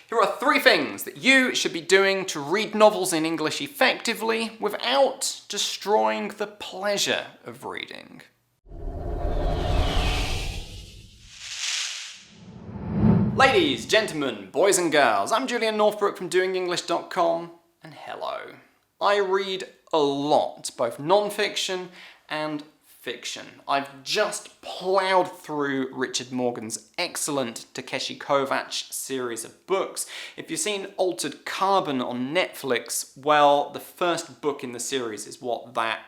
Here are 3 things that you should be doing to read novels in English effectively without destroying the pleasure of reading. Ladies, gentlemen, boys and girls, I'm Julian Northbrook from doingenglish.com, and hello. I read a lot, both non-fiction and fiction. I've just ploughed through Richard Morgan's excellent Takeshi Kovacs series of books. If you've seen Altered Carbon on Netflix, well, the first book in the series is what that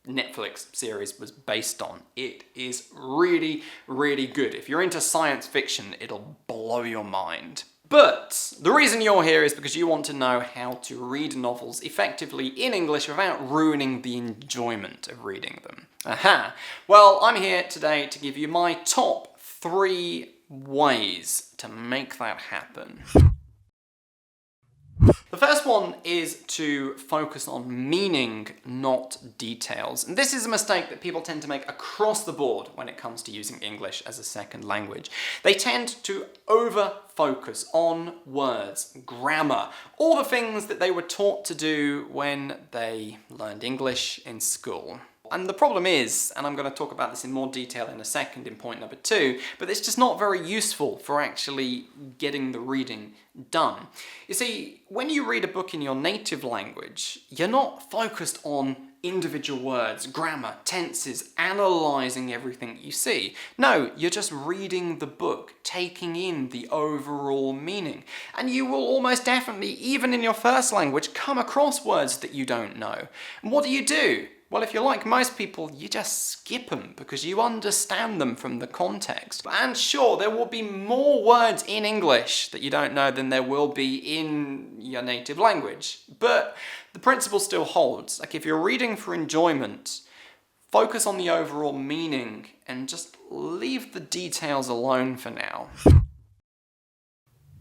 Netflix series was based on. It is really, really good. If you're into science fiction, it'll blow your mind. But the reason you're here is because you want to know how to read novels effectively in English without ruining the enjoyment of reading them. Aha! Well, I'm here today to give you my top 3 ways to make that happen. The first one is to focus on meaning, not details. And this is a mistake that people tend to make across the board when it comes to using English as a second language. They tend to over-focus on words, grammar, all the things that they were taught to do when they learned English in school. And the problem is, and I'm going to talk about this in more detail in a second in point number 2, but it's just not very useful for actually getting the reading done. You see, when you read a book in your native language, you're not focused on individual words, grammar, tenses, analysing everything you see. No, you're just reading the book, taking in the overall meaning. And you will almost definitely, even in your first language, come across words that you don't know. And what do? Well, if you're like most people, you just skip them because you understand them from the context. And sure, there will be more words in English that you don't know than there will be in your native language. But the principle still holds. Like, if you're reading for enjoyment, focus on the overall meaning and just leave the details alone for now.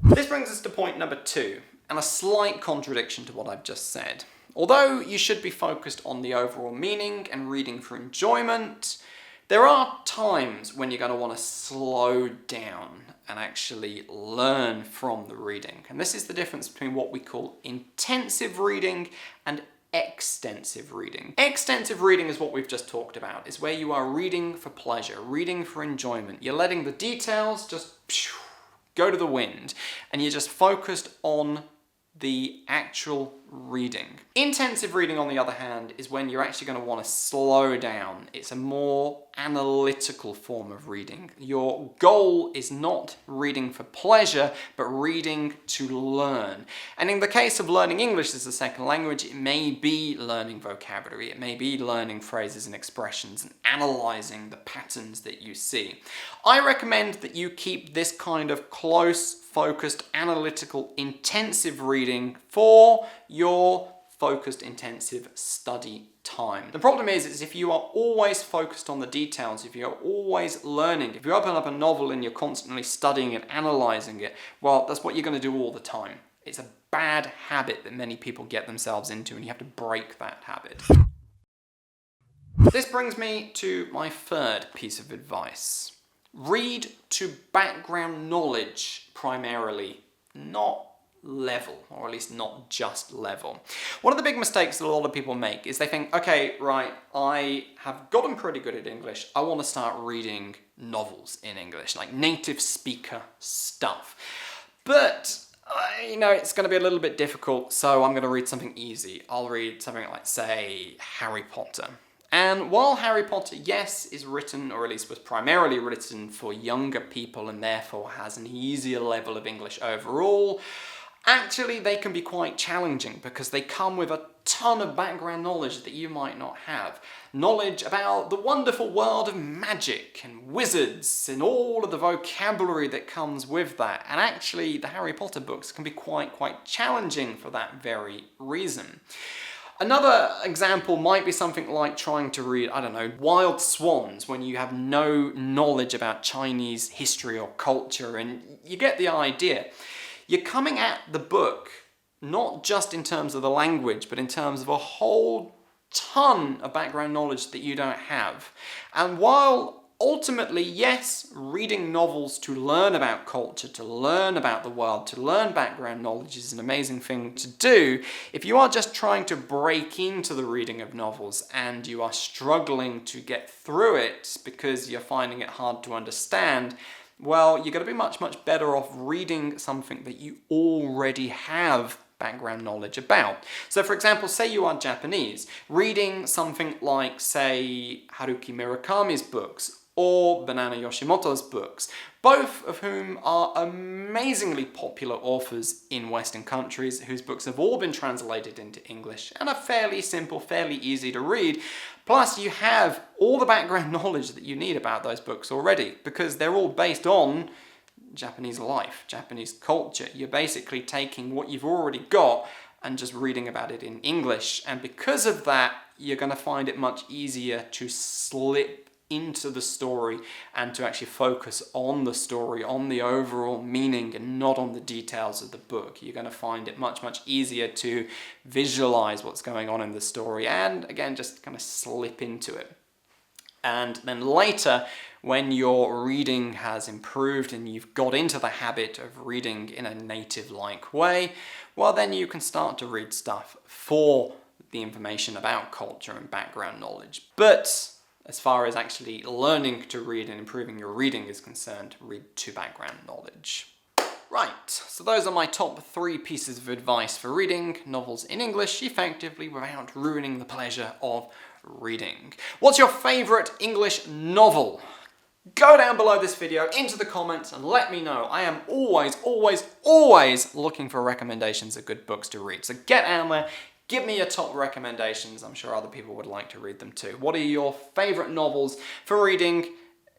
This brings us to point number 2, and a slight contradiction to what I've just said. Although you should be focused on the overall meaning and reading for enjoyment, there are times when you're going to want to slow down and actually learn from the reading. And this is the difference between what we call intensive reading and extensive reading. Extensive reading is what we've just talked about. It's where you are reading for pleasure, reading for enjoyment. You're letting the details just go to the wind, and you're just focused on the actual reading. Intensive reading, on the other hand, is when you're actually going to want to slow down. It's a more analytical form of reading. Your goal is not reading for pleasure, but reading to learn. And in the case of learning English as a second language, it may be learning vocabulary, it may be learning phrases and expressions and analysing the patterns that you see. I recommend that you keep this kind of close, focused, analytical, intensive reading for your focused, intensive study time. The problem is if you are always focused on the details, if you're always learning, if you open up a novel and you're constantly studying and analysing it, well, that's what you're going to do all the time. It's a bad habit that many people get themselves into, and you have to break that habit. This brings me to my third piece of advice. Read to background knowledge primarily, not level, or at least not just level. One of the big mistakes that a lot of people make is they think, okay, right, I have gotten pretty good at English, I want to start reading novels in English, like native speaker stuff. But it's going to be a little bit difficult, so I'm going to read something easy. I'll read something like, say, Harry Potter. And while Harry Potter, yes, is written, or at least was primarily written for younger people and therefore has an easier level of English overall, actually they can be quite challenging because they come with a ton of background knowledge that you might not have. Knowledge about the wonderful world of magic and wizards and all of the vocabulary that comes with that. And actually the Harry Potter books can be quite challenging for that very reason. Another example might be something like trying to read, Wild Swans, when you have no knowledge about Chinese history or culture, and you get the idea. You're coming at the book not just in terms of the language, but in terms of a whole ton of background knowledge that you don't have. And while ultimately, yes, reading novels to learn about culture, to learn about the world, to learn background knowledge is an amazing thing to do. If you are just trying to break into the reading of novels and you are struggling to get through it because you're finding it hard to understand, well, you're going to be much, much better off reading something that you already have background knowledge about. So for example, say you are Japanese, reading something like, say, Haruki Murakami's books or Banana Yoshimoto's books, both of whom are amazingly popular authors in Western countries whose books have all been translated into English and are fairly simple, fairly easy to read. Plus you have all the background knowledge that you need about those books already because they're all based on Japanese life, Japanese culture. You're basically taking what you've already got and just reading about it in English. And because of that, you're going to find it much easier to slip into the story and to actually focus on the story, on the overall meaning and not on the details of the book. You're going to find it much, much easier to visualize what's going on in the story and, again, just kind of slip into it. And then later, when your reading has improved and you've got into the habit of reading in a native-like way, well, then you can start to read stuff for the information about culture and background knowledge. But as far as actually learning to read and improving your reading is concerned, read to background knowledge. Right, so those are my top 3 pieces of advice for reading novels in English effectively without ruining the pleasure of reading. What's your favourite English novel? Go down below this video into the comments and let me know. I am always, always, always looking for recommendations of good books to read. So get out there, give me your top recommendations. I'm sure other people would like to read them too. What are your favourite novels for reading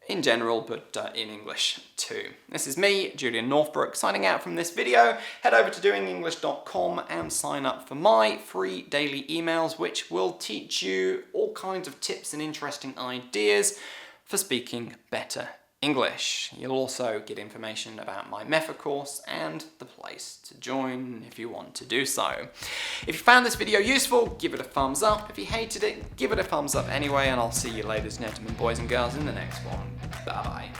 in general, but in English too? This is me, Julian Northbrook, signing out from this video. Head over to doingenglish.com and sign up for my free daily emails, which will teach you all kinds of tips and interesting ideas for speaking better English. You'll also get information about my MEFA course and the place to join if you want to do so. If you found this video useful, give it a thumbs up. If you hated it, give it a thumbs up anyway, and I'll see you ladies and gentlemen, boys and girls, in the next one. Bye-bye.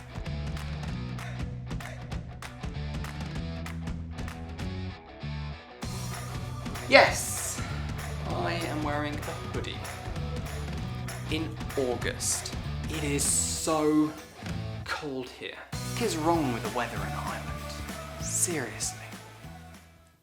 Yes, I am wearing a hoodie. In August. It is so cold here. What is wrong with the weather in Ireland? Seriously.